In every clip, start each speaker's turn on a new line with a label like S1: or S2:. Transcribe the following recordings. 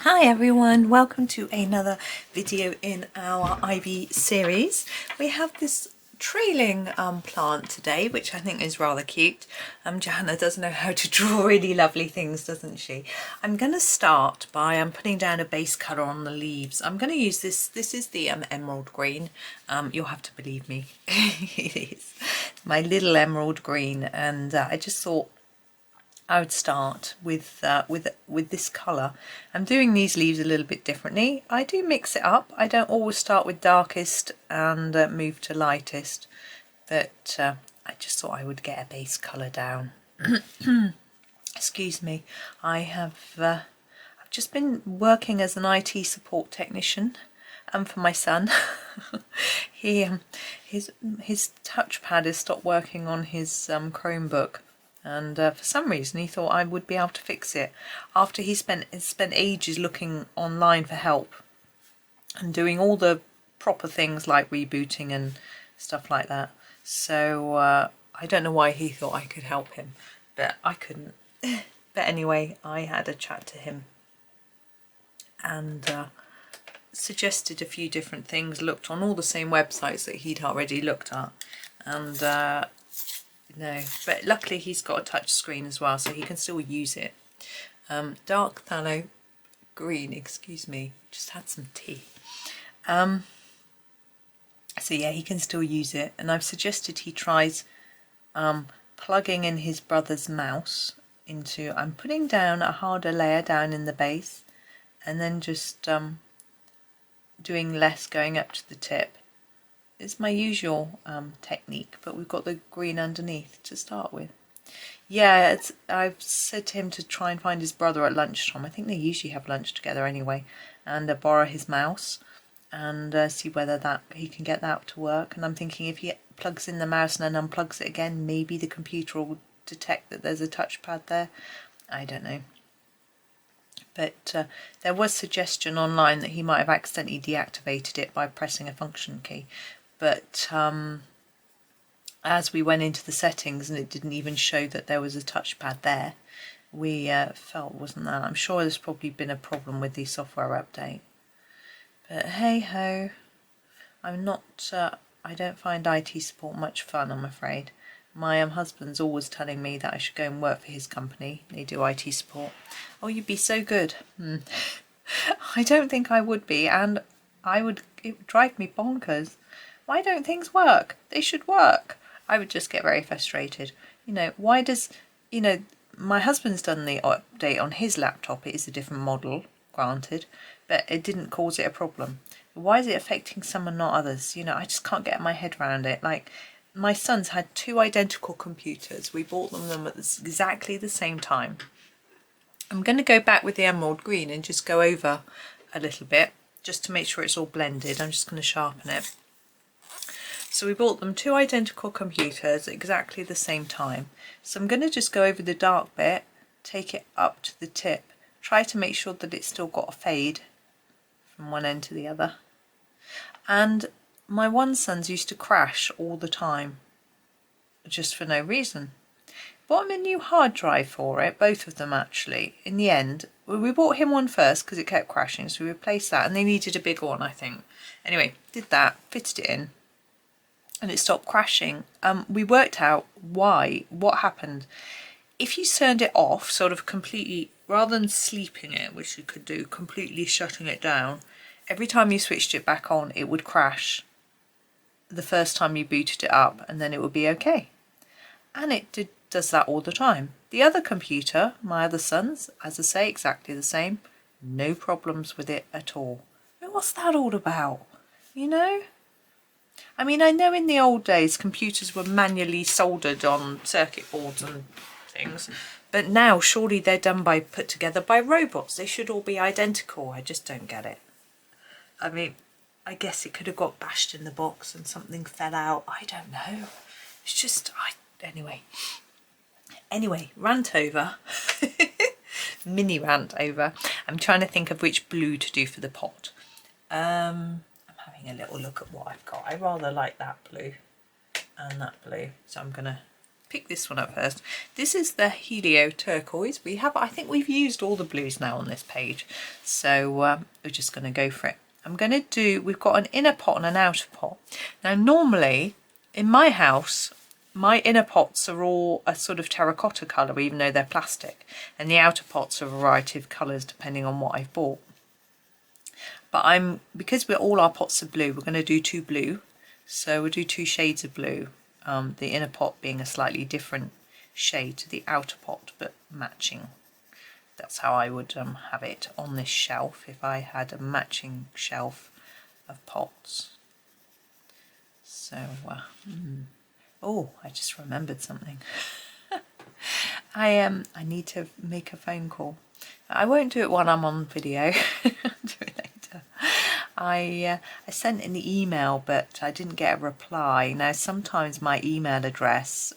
S1: Hi everyone, welcome to another video in our ivy series. We have this trailing plant today, which I think is rather cute. Johanna does know how to draw really lovely things, doesn't she? I'm going to start by putting down a base colour on the leaves. I'm going to use this is the emerald green. You'll have to believe me, it is my little emerald green, and I just thought I would start with this colour. I'm doing these leaves a little bit differently. I do mix it up. I don't always start with darkest and move to lightest, but I just thought I would get a base colour down. Excuse me. I've just been working as an IT support technician for my son. His touchpad has stopped working on his Chromebook. And for some reason he thought I would be able to fix it after he spent ages looking online for help and doing all the proper things like rebooting and stuff like that. So I don't know why he thought I could help him, but I couldn't. But anyway, I had a chat to him and suggested a few different things, looked on all the same websites that he'd already looked at, and no, but luckily he's got a touch screen as well, so he can still use it. Dark phthalo green, excuse me, just had some tea. So yeah, he can still use it, and I've suggested he tries plugging in his brother's mouse into, I'm putting down a harder layer down in the base, and then just doing less going up to the tip. It's my usual technique, but we've got the green underneath to start with. Yeah, I've said to him to try and find his brother at lunchtime. I think they usually have lunch together anyway, and borrow his mouse and see whether he can get that to work. And I'm thinking if he plugs in the mouse and then unplugs it again, maybe the computer will detect that there's a touchpad there. I don't know. But there was suggestion online that he might have accidentally deactivated it by pressing a function key. But as we went into the settings and it didn't even show that there was a touchpad there, we felt wasn't that. I'm sure there's probably been a problem with the software update. But hey ho, I'm not. I don't find IT support much fun, I'm afraid. My husband's always telling me that I should go and work for his company. They do IT support. Oh, you'd be so good. I don't think I would be, and it would drive me bonkers. Why don't things work? They should work. I would just get very frustrated. Why does, my husband's done the update on his laptop. It is a different model, granted, but it didn't cause it a problem. Why is it affecting some and not others? I just can't get my head around it. Like, my son's had two identical computers. We bought them at exactly the same time. I'm going to go back with the emerald green and just go over a little bit, just to make sure it's all blended. I'm just going to sharpen it. So we bought them two identical computers at exactly the same time. So I'm going to just go over the dark bit, take it up to the tip, try to make sure that it's still got a fade from one end to the other. And my one son's used to crash all the time, just for no reason. Bought him a new hard drive for it, both of them actually. In the end, we bought him one first because it kept crashing, so we replaced that, and they needed a bigger one, I think. Anyway, did that, fitted it in, and it stopped crashing. We worked out what happened. If you turned it off, sort of completely, rather than sleeping it, which you could do, completely shutting it down, every time you switched it back on, it would crash the first time you booted it up, and then it would be okay. And it does that all the time. The other computer, my other son's, as I say, exactly the same. No problems with it at all. I mean, what's that all about? I mean, I know in the old days computers were manually soldered on circuit boards and things, but now surely they're put together by robots. They should all be identical. I just don't get it. I mean, I guess it could have got bashed in the box and something fell out. I don't know. It's just, Anyway, rant over. Mini rant over. I'm trying to think of which blue to do for the pot. I'm having a little look at what I've got. I rather like that blue and that blue, so I'm going to pick this one up first. This is the Helio Turquoise. I think we've used all the blues now on this page, so we're just going to go for it. We've got an inner pot and an outer pot. Now normally in my house, my inner pots are all a sort of terracotta colour, even though they're plastic, and the outer pots are a variety of colours depending on what I've bought. But because all our pots are blue, we're going to do 2 blue, so we'll do 2 shades of blue. The inner pot being a slightly different shade to the outer pot, but matching. That's how I would have it on this shelf if I had a matching shelf of pots. So, oh, I just remembered something. I need to make a phone call. I won't do it while I'm on video. I'll do it later. I sent an email, but I didn't get a reply. Now, sometimes my email address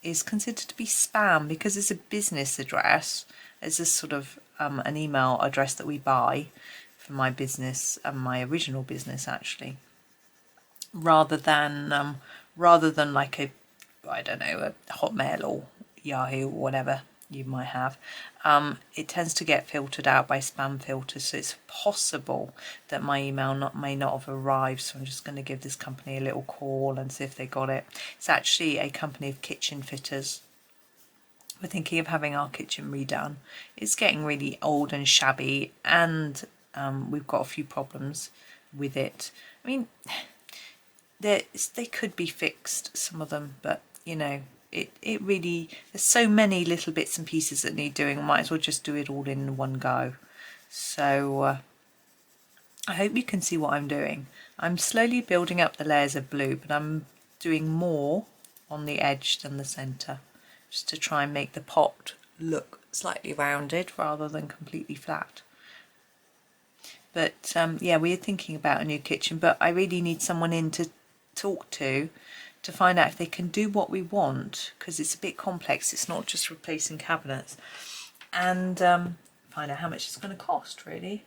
S1: is considered to be spam because it's a business address. It's a sort of an email address that we buy for my business and my original business, actually, rather than like I don't know, a Hotmail or Yahoo or whatever you might have. It tends to get filtered out by spam filters, so it's possible that my email may not have arrived. So I'm just going to give this company a little call and see if they got it. It's actually a company of kitchen fitters. We're thinking of having our kitchen redone. It's getting really old and shabby, and we've got a few problems with it. I mean, they could be fixed, some of them, but you know, it really, there's so many little bits and pieces that need doing. I might as well just do it all in one go. So I hope you can see what I'm doing. I'm slowly building up the layers of blue, but I'm doing more on the edge than the centre, just to try and make the pot look slightly rounded rather than completely flat. But yeah, we're thinking about a new kitchen, but I really need someone in to talk to find out if they can do what we want, because it's a bit complex. It's not just replacing cabinets, and find out how much it's going to cost, really.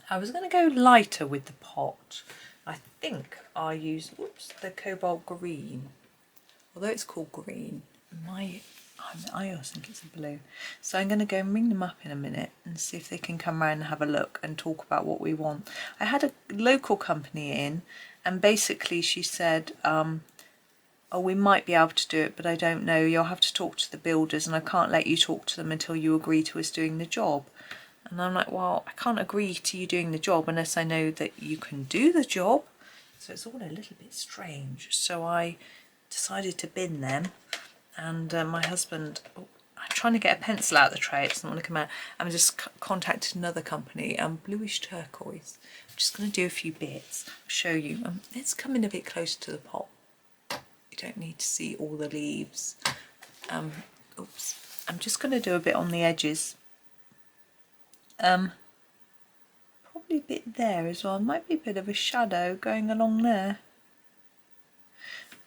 S1: I was going to go lighter with the pot. I think I'll use the Cobalt green, although it's called green. I also think it's a blue. So I'm going to go and ring them up in a minute and see if they can come around and have a look and talk about what we want. I had a local company in, and basically she said, oh, we might be able to do it, but I don't know. You'll have to talk to the builders, and I can't let you talk to them until you agree to us doing the job. And I'm like, well, I can't agree to you doing the job unless I know that you can do the job. So it's all a little bit strange. So I decided to bin them. And my husband, I'm trying to get a pencil out of the tray, it doesn't want to come out. I'm just contacted another company, Bluish Turquoise. I'm just going to do a few bits, I'll show you. Let's come in a bit closer to the pot. You don't need to see all the leaves. Oops. I'm just going to do a bit on the edges. Probably a bit there as well. Might be a bit of a shadow going along there.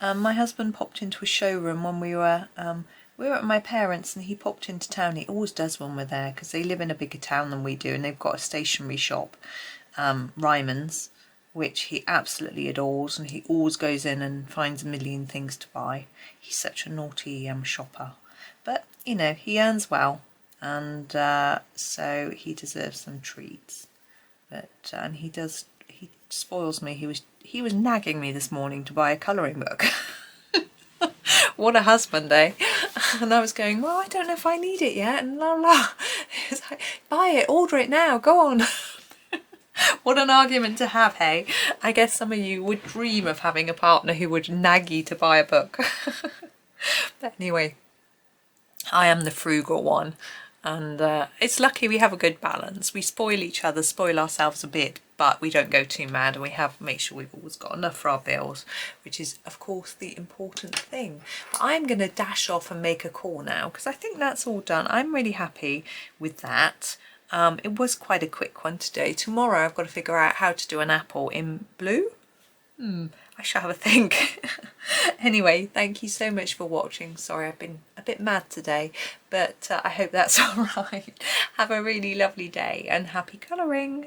S1: My husband popped into a showroom when we were at my parents', and he popped into town. He always does when we're there because they live in a bigger town than we do, and they've got a stationery shop, Ryman's, which he absolutely adores, and he always goes in and finds a million things to buy. He's such a naughty shopper, but you know, he earns well, and so he deserves some treats. But and he spoils me. He was nagging me this morning to buy a colouring book. What a husband, eh? And I was going, well, I don't know if I need it yet, and la la. He was like, buy it, order it now, go on. What an argument to have, hey? I guess some of you would dream of having a partner who would nag you to buy a book. But anyway, I am the frugal one. And it's lucky we have a good balance. We spoil each other, spoil ourselves a bit, but we don't go too mad, and we make sure we've always got enough for our bills, which is, of course, the important thing. But I'm going to dash off and make a call now, because I think that's all done. I'm really happy with that. It was quite a quick one today. Tomorrow I've got to figure out how to do an apple in blue. I shall have a think. Anyway, thank you so much for watching. Sorry, I've been a bit mad today, but I hope that's all right. Have a really lovely day and happy colouring.